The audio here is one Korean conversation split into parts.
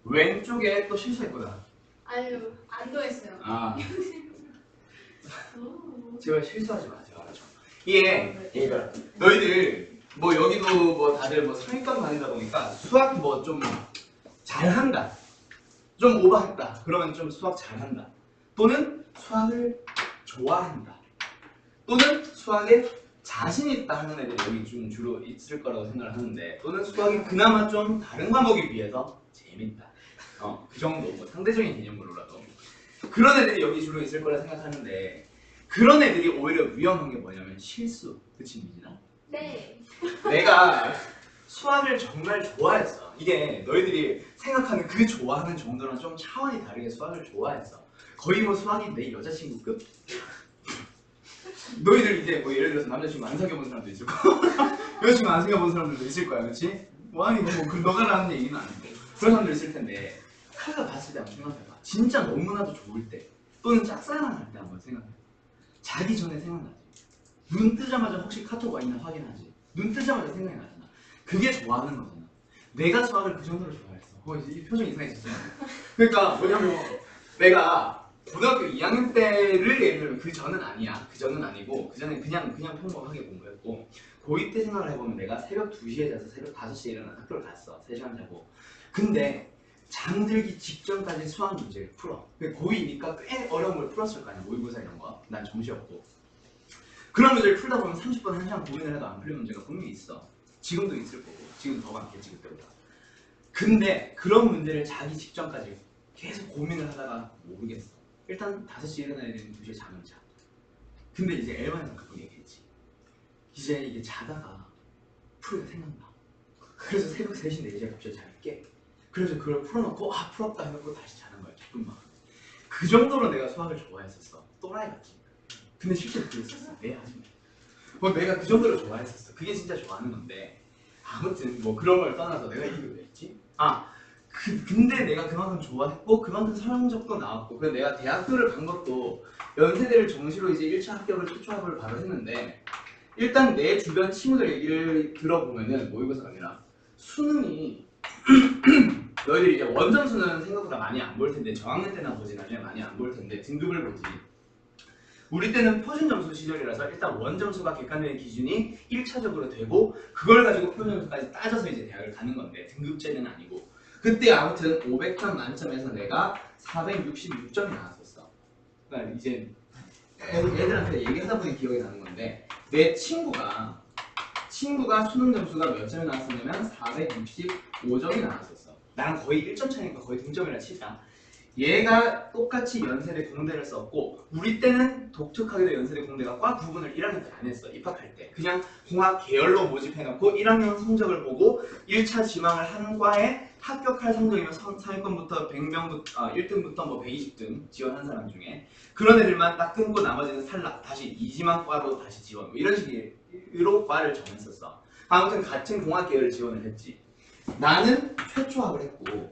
왼쪽에 또 실수했구나. 아유, 안 더했어요. 아. 제발 실수하지 마세요. 알았죠? 얘가 너희들 뭐 여기도 뭐 다들 뭐 상위권 다니다 보니까 수학 뭐 좀 잘한다, 좀 오버했다, 그러면 좀 수학 잘한다, 또는 수학을 좋아한다, 또는 수학에 자신 있다 하는 애들이 여기 좀 주로 있을 거라고 생각을 하는데, 또는 수학이 그나마 좀 다른 과목에 비해서 재밌다. 그 정도 뭐 상대적인 개념으로라도 그런 애들이 여기 주로 있을 거라 생각하는데, 그런 애들이 오히려 위험한 게 뭐냐면 실수. 그치 미진아? 네. 내가 수학을 정말 좋아했어. 이게 너희들이 생각하는 그 좋아하는 정도랑 좀 차원이 다르게 수학을 좋아했어. 거의 뭐 수학이 내 여자친구급? 너희들 이제 뭐 예를 들어서 남자친구 안 사귀어본 사람도 있을 거고 여자친구 안 사귀어본 사람들도 있을 거야. 그치? 뭐 아니 뭐 너가 하는 얘기는 아니고 그런 사람도 있을 텐데, 카가 봤을 때 한번 생각해봐. 진짜 너무나도 좋을 때 또는 짝사랑할 때 한번 생각해봐. 자기 전에 생각나지. 눈 뜨자마자 혹시 카톡 와 있나 확인하지. 눈 뜨자마자 생각이 나잖아. 그게 좋아하는 거잖아. 내가 수학을 그 정도로 좋아했어. 이 표정 이상해졌어. 그러니까 뭐냐면 내가 고등학교 2학년 때를 예를 들면, 그 전은 아니야. 그 전은 아니고 그 전에 그냥 평범하게 공부했고, 고2 때 생각을 해보면 내가 새벽 2시에 자서 새벽 5시에 일어나 학교를 갔어. 3시간 자고. 근데 잠들기 직전까지 수학 문제를 풀어. 고2니까 꽤 어려운 걸 풀었을 거 아니야. 모의고사 이런 거. 난 정시였고. 그런 문제를 풀다 보면 30분, 1시간 고민을 해도 안 풀린 문제가 분명히 있어. 지금도 있을 거고, 지금 더 많겠지 그때보다. 근데 그런 문제를 자기 직전까지 계속 고민을 하다가 모르겠어. 일단 5시에 일어나야 되는 2시에 잠을 자. 근데 이제 엘반에서 그거 얘기했지. 이제 이게 자다가 풀이가 생각나. 그래서 새벽 3시, 4시에 갑자기 잘 깨. 그래서 그걸 풀어놓고 풀었다 해놓고 다시 자는 거야. 조금만. 그 정도로 내가 수학을 좋아했었어. 또라이 같지. 근데 실제로 그랬었어. 내 아줌마. 뭐 내가 그 정도로 좋아했었어. 그게 진짜 좋아하는 건데, 아무튼 뭐 그런 걸 떠나서 내가 이게 왜 했지? 근데 내가 그만큼 좋아했고 그만큼 성적도 나왔고, 그래서 내가 대학교를 간 것도 연세대를 정시로 이제 1차 합격을 최초합을 바로 했는데, 일단 내 주변 친구들 얘기를 들어보면은 모의고사가 아니라 수능이 너희들이 이제 원점수는 생각보다 많이 안 볼 텐데, 저학년 때나 보지 나중에 많이 안 볼 텐데 등급을 보지. 우리 때는 표준점수 시절이라서 일단 원점수가 객관적인 기준이 1차적으로 되고, 그걸 가지고 표준점수까지 따져서 이제 대학을 가는 건데 등급제는 아니고. 그때 아무튼 500점 만점에서 내가 466점이 나왔었어. 그러니까 이제 애들한테 얘기하다 보니 기억이 나는 건데, 내 친구가 수능 점수가 몇 점이 나왔었냐면 465점이 나왔었어. 나랑 거의 1점 차이니까 거의 동점이라 치자. 얘가 똑같이 연세대 공대를 썼고, 우리 때는 독특하게도 연세대 공대가 과 구분을 1학년 때 안 했어. 입학할 때 그냥 공학 계열로 모집해놓고 1학년 성적을 보고 1차 지망을 한 과에 합격할 성적이면 상위권부터 100명부터 1등부터 뭐 120등 지원한 사람 중에 그런 애들만 딱 끊고 나머지는 탈락, 다시 2지망 과로 다시 지원, 뭐 이런 식으로 과를 정했었어. 아무튼 같은 공학 계열을 지원을 했지. 나는 최초합을 했고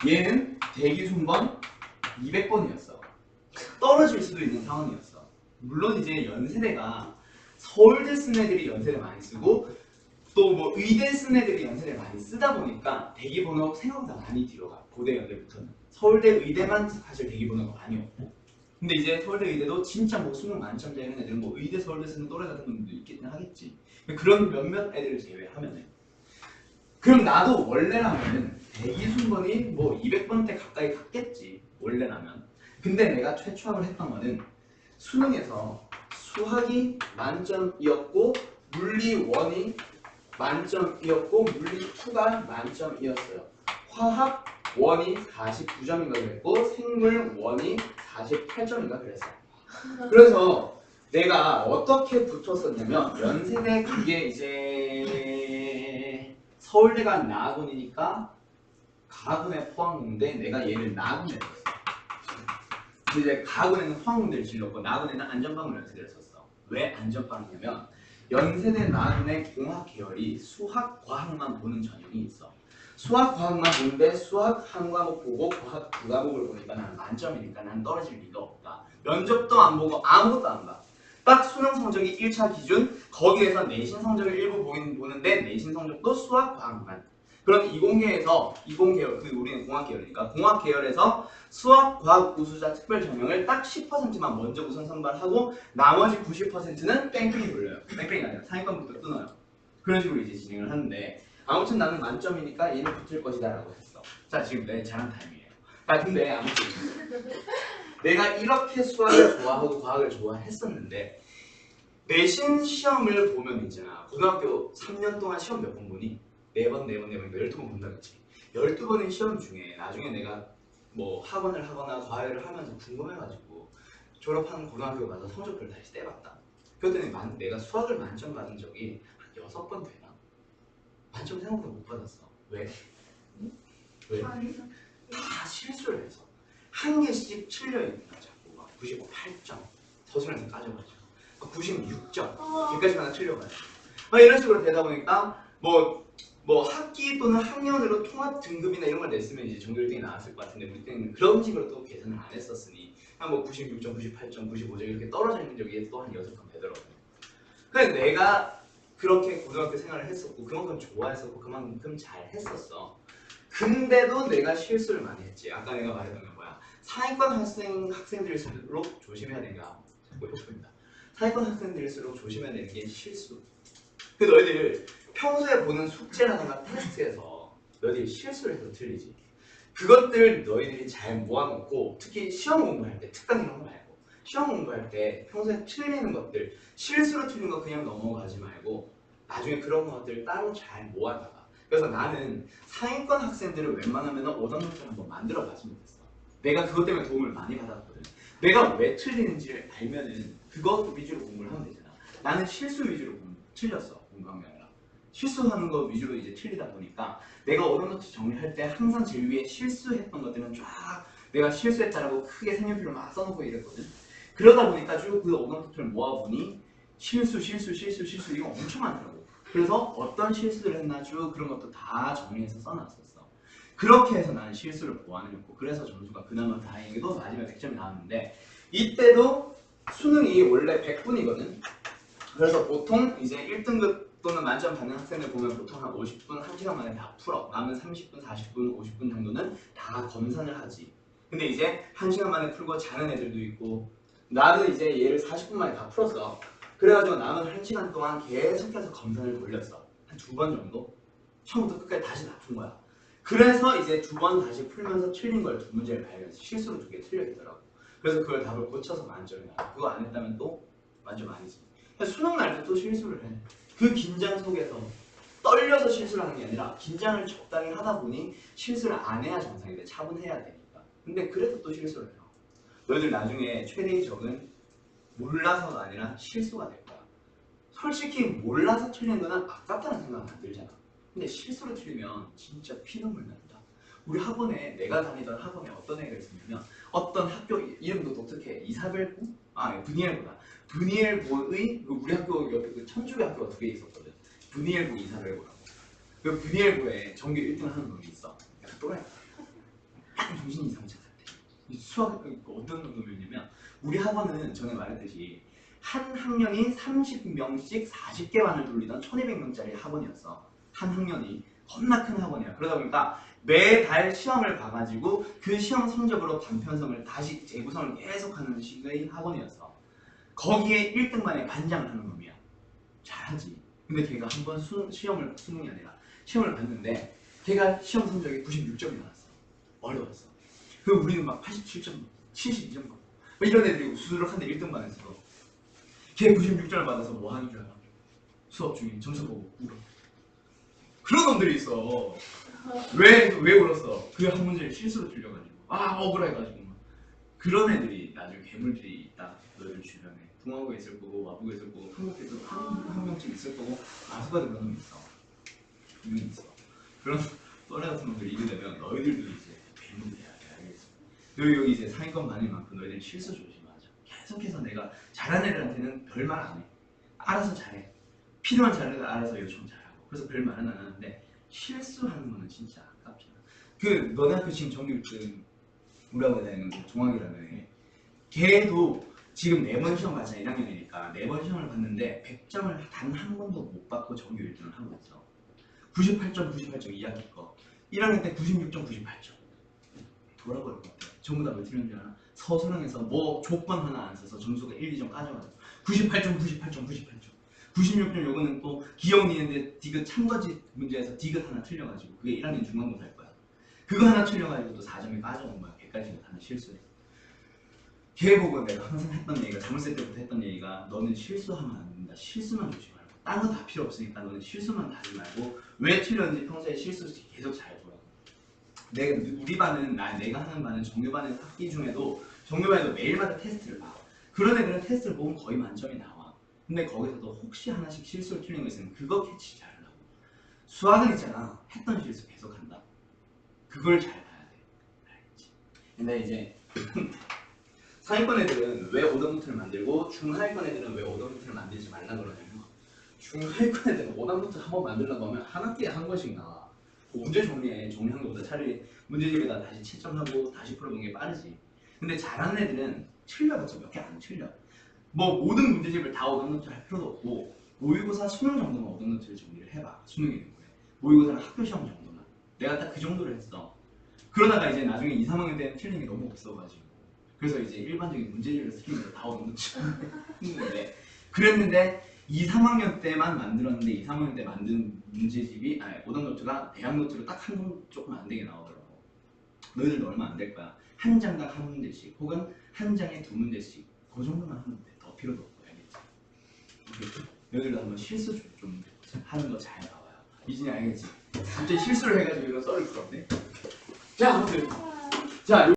얘는 대기 순번 200번이었어. 떨어질 수도 있는 상황이었어. 물론 이제 연세대가 서울대 쓴 애들이 연세대 많이 쓰고 또 뭐 의대 쓴 애들이 연세대 많이 쓰다 보니까 대기 번호가 생각보다 많이 뒤로 가. 고대 연대부터는. 서울대 의대만 사실 대기 번호가 많이 없고. 근데 이제 서울대 의대도 진짜 뭐 수능 만점자 이런 애들은 뭐 의대 서울대 쓰는 또래 같은 분들도 있긴 하겠지. 그런 몇몇 애들을 제외하면은. 그럼 나도 원래라면은 대기 순번이 뭐 200번대 가까이 갔겠지. 원래라면. 근데 내가 최초합을 했던 거는 수능에서 수학이 만점이었고 물리 1이 만점이었고 물리 2가 만점이었어요. 화학 1이 49점인가 그랬고 생물 1이 48점인가 그랬어요. 그래서 내가 어떻게 붙었었냐면, 연세대 그게 이제 서울대가 나학원이니까 가군에 포항공대, 내가 얘를 나군에 썼어. 이제 가군에는 포항공대를 질렀고 나군에는 안전방을 연세대를 썼어. 왜 안전방이냐면 연세대 나군의 공학 계열이 수학, 과학만 보는 전형이 있어. 수학, 과학만 보는데 수학 한 과목 보고 과학 두 과목을 보니까 난 만점이니까 난 떨어질 리가 없다. 면접도 안 보고 아무것도 안 봐. 딱 수능 성적이 1차 기준, 거기에서 내신 성적을 일부 보는데 내신 성적도 수학, 과학만. 그럼 이공계열 그 우리는 공학계열이니까 공학계열에서 수학, 과학 우수자 특별 전형을 딱 10%만 먼저 우선 선발하고 나머지 90%는 뺑뺑이 돌려요. 뺑뺑이가 아니라 상위권부터 끊어요. 그런 식으로 이제 진행을 하는데 아무튼 나는 만점이니까 얘는 붙을 것이다 라고 했어. 자 지금 내 잘한 타임이에요. 아 근데 아무튼 내가 이렇게 수학을 좋아하고 과학을 좋아했었는데 내신 시험을 보면 있잖아. 고등학교 3년 동안 시험 몇 번 보니? 4번, 12번 본다 그랬지. 12번의 시험 중에 나중에 내가 뭐 학원을 하거나 과외를 하면서 궁금해가지고 졸업한 고등학교 가서 성적표를 다시 떼봤다. 그랬더니 내가 수학을 만점 받은 적이 한 6번 되나? 만점 생각보다 못 받았어. 왜? 왜? 다 실수를 해서 한 개씩 틀려 있는 거야. 자꾸 막 98점 서술에서 까져가지고 96점 개까지 하나 틀려가지고 막 이런 식으로 되다 보니까 뭐 학기 또는 학년으로 통합 등급이나 이런 걸 냈으면 이제 전교 1등이 나왔을 것 같은데 우리 때는 그런 식으로 또 계산을 안 했었으니 한 뭐 96점, 98점, 95점 이렇게 떨어져 있는 적이 또 한 6번 되더라고요. 근데 내가 그렇게 고등학교 생활을 했었고 그만큼 좋아했었고 그만큼 잘 했었어. 근데도 내가 실수를 많이 했지. 아까 내가 말했던 게 뭐야? 상위권 학생들일수록 조심해야 되는 게 목표입니다. 상위권 학생들일수록 조심해야 되는 게 실수. 그 너희들 평소에 보는 숙제라든가 테스트에서 너희들이 실수를 해서 틀리지. 그것들 너희들이 잘 모아놓고 특히 시험 공부할 때 특강 이런 거 말고 시험 공부할 때 평소에 틀리는 것들 실수로 틀린 거 그냥 넘어가지 말고 나중에 그런 것들 따로 잘 모아놔봐. 그래서 나는 상위권 학생들을 웬만하면 오답노트를 한번 만들어 봤으면 좋겠어. 내가 그것 때문에 도움을 많이 받았거든. 내가 왜 틀리는지를 알면은 그것 위주로 공부를 하면 되잖아. 나는 실수 위주로 틀렸어. 공부한 게 아니라 실수하는 거 위주로 이제 틀리다 보니까 내가 오답노트 정리할 때 항상 제일 위에 실수했던 것들은 쫙 내가 실수했다라고 크게 색연필로 막 써놓고 이랬거든. 그러다 보니까 쭉 그 오답노트를 모아보니 실수 이거 엄청 많더라고. 그래서 어떤 실수를 했나 쭉 그런 것도 다 정리해서 써놨었어. 그렇게 해서 나는 실수를 보완했고 그래서 점수가 그나마 다행히도 마지막에 100점이 나왔는데 이때도 수능이 원래 100분이거든. 그래서 보통 이제 1등급 또는 만점 받는 학생을 보면 보통 한 50분, 1시간 만에 다 풀어. 남은 30분, 40분, 50분 정도는 다 검산을 하지. 근데 이제 1시간 만에 풀고 자는 애들도 있고 나도 이제 얘를 40분 만에 다 풀었어. 그래가지고 남은 1시간 동안 계속해서 검산을 돌렸어. 한 2번 정도? 처음부터 끝까지 다시 다 푼 거야. 그래서 이제 2번 다시 풀면서 틀린 걸 2문제를 발견해서 실수로 2개 틀려 있더라고. 그래서 그걸 답을 고쳐서 만점이 나와. 그거 안 했다면 또 만점 아니지. 수능 날 때 또 실수를 해. 그 긴장 속에서 떨려서 실수를 하는 게 아니라 긴장을 적당히 하다 보니 실수를 안 해야 정상인데 차분해야 되니까. 근데 그래도 또 실수를 해요. 너희들 나중에 최대의 적은 몰라서가 아니라 실수가 될 거야. 솔직히 몰라서 틀린 거는 아깝다는 생각은 안 들잖아. 근데 실수로 틀리면 진짜 피눈물 난다. 우리 학원에 내가 다니던 학원에 어떤 애가 있었냐면 어떤 학교 이름도 독특해. 이사벨고? 브니엘고다. 브니엘고의 우리 학교 옆에 그 천주교 학교가 2개 있었거든. 브니엘고 이사벨고라고. 그 브니엘고에 전교 1등 하는 놈이 있어. 약간 또라이. 딱 정신이 이상한 척 같아. 수학 어떤 놈이냐면 우리 학원은 전에 말했듯이 한 학년이 30명씩 40개 반을 돌리던 1200명짜리 학원이었어. 한 학년이 겁나 큰 학원이야. 그러다 보니까 매달 시험을 봐가지고 그 시험 성적으로 반편성을 다시 재구성을 계속하는 식의 학원이었어. 거기에 1등만에 반장을 하는 놈이야. 잘하지. 근데 걔가 한 번 수능이 아니라 시험을 봤는데 걔가 시험 성적이 96점이 나왔어. 어려웠어. 그 우리는 막 87점, 72점 받고 이런 애들이 우수룩한데 1등만 했어. 걔 96점을 받아서 뭐 하는 줄 알아? 수업 중에 점수 보고 울어. 그런 놈들이 있어. 왜 울었어? 그 한 문제를 실수로 틀려가지고 억울해가지고 그런 애들이 나중에 괴물들이 있다. 너희들 주변에 동아고에 있을 거고 마부에 있을 거고 한국에도 한 명쯤 있을 거고 마수가도 그런 놈이 있어. 분명히 있어. 그런 또래 같은 놈들 이르려면 너희들도 이제 괴물이야. 알겠어. 너희 여기 이제 상위권 반인 만큼 너희들 실수 조심하자. 계속해서 내가 잘하는 애들한테는 별말 안 해. 알아서 잘해. 필요한 자료를 알아서 요청 잘하고. 그래서 별말은 안 하는데 실수하는 거는 진짜 아깝잖아. 그 너네 학교 지금 전교 1등 우리 학교에 다니는 종학이라는 애. 걔도 지금 4번 시험 봤잖아. 1학년이니까 4번 시험을 봤는데 100점을 단 한 번도 못 받고 전교 1등을 하고 있어. 98점 2학기 거 1학년 때 96.98점 돌아버릴 것 같아. 전부 다 왜 틀린 줄 알아? 서술형에서 뭐 조건 하나 안 써서 점수가 1, 2점 까져가지고 98점 96점 요거는 또 기억 니은데 디귿 참거짓 문제에서 디귿 하나 틀려가지고 그게 1학년 중간고사 할 거야. 그거 하나 틀려가지고 또 4점이 까져온 거야. 100가지가 하나 실수해. 걔 보고 내가 항상 했던 얘기가 자물쇠 때부터 했던 얘기가 너는 실수하면 안 된다. 실수만 조심 말고 딴 거 다 필요 없으니까 너는 실수만 다 하지 말고 왜 틀렸는지 평소에 실수 계속 잘 보라고. 우리 반은 내가 하는 반은 정규반의 학기 중에도 정규반에도 매일마다 테스트를 봐. 그런 애들은 테스트를 보면 거의 만점이 나와. 근데 거기서도 혹시 하나씩 실수를 틀린 거 있으면 그거 캐치 잘하라고. 수학은 있잖아. 했던 실수 계속 한다. 그걸 잘 봐야 돼. 알겠지? 근데 이제 상위권 애들은 왜 오답노트를 만들고 중하위권 애들은 왜 오답노트를 만들지 말라 그러냐면 중하위권 애들은 오답노트 한번 만들려고 하면 한 학기에 한 권씩 나와. 문제 정리한 것보다 차라리 문제집에다 다시 채점하고 다시 풀어보는 게 빠르지. 근데 잘하는 애들은 틀려봤자 몇 개 안 틀려. 뭐 모든 문제집을 다 오답노트 할 필요도 없고 모의고사 수능 정도만 오답노트를 정리를 해봐. 수능이 있는 거에 모의고사랑 학교시험 정도만. 내가 딱 그 정도를 했어. 그러다가 이제 나중에 2, 3학년 때는 틀린 게 너무 없어가지고 그래서 이제 일반적인 문제집을 쓰면서 다 오답노트 했는데 그랬는데 2, 3학년 때만 만들었는데 2, 3학년 때 만든 문제집이 오답노트가 대학노트로 딱 한 권 조금 안 되게 나오더라고. 너희들도 얼마 안 될 거야. 한 장당 한 문제씩 혹은 한 장에 두 문제씩 그 정도만 하면 돼. 더 필요도 없고. 알겠지? 너희들도 한번 실수 좀 하는 거 잘 봐봐요. 이진이 알겠지? 갑자기 실수를 해가지고 이런 썰을 풀었네. 자 아무튼 자